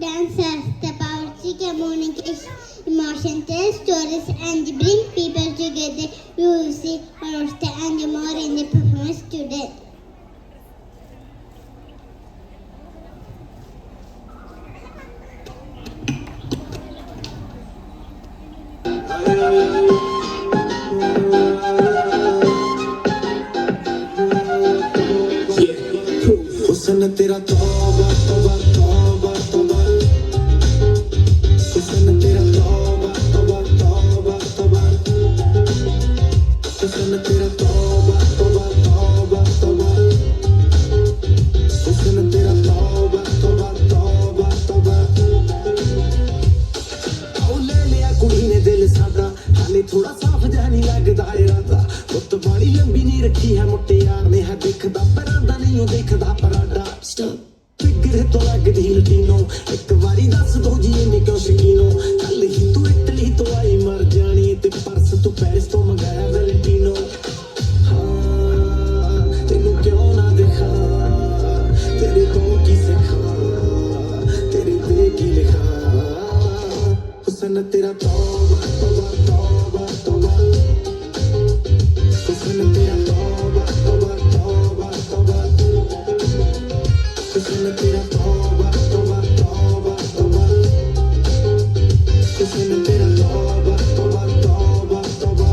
Dance has the power to communicate emotion, tell stories, and bring people together. You will see one of the and more in the performance today. हुस्न तेरा तौबा तौबा तौबा तौबा हुस्न तेरा तौबा तौबा तौबा तौबा हुस्न तेरा तौबा तौबा तौबा तौबा हुस्न तेरा तौबा तौबा तौबा तौबा आओ ले लिया कुड़ी ने दिल सादा हाले थोड़ा साफ जा नहीं लगदा इरादा बुत बाड़ी लंबी नहीं रखी है मुट्टे यार ने है देखदा परांदा नहीं हो देखदा परांदा फिगर तो लगदी लटीनो एक बारी दस दो जी इन्नी क्यों शकीनो कल ही तू इटली तो आई मर जानी ते परस तू पेरिस तो मंगाया वैलेंटिनो हाँ तेनू क्यों ना देखा तेरे को की सिखा तेरे पे की लिखा हुस्न तेरा तौबा तौबा तौबा तौबा हुस्न तेरा तौबा तौबा तौबा तौबा हुस्न तेरा तौबा तौबा तौबा तौबा हुस्न तेरा तौबा तौबा तौबा तौबा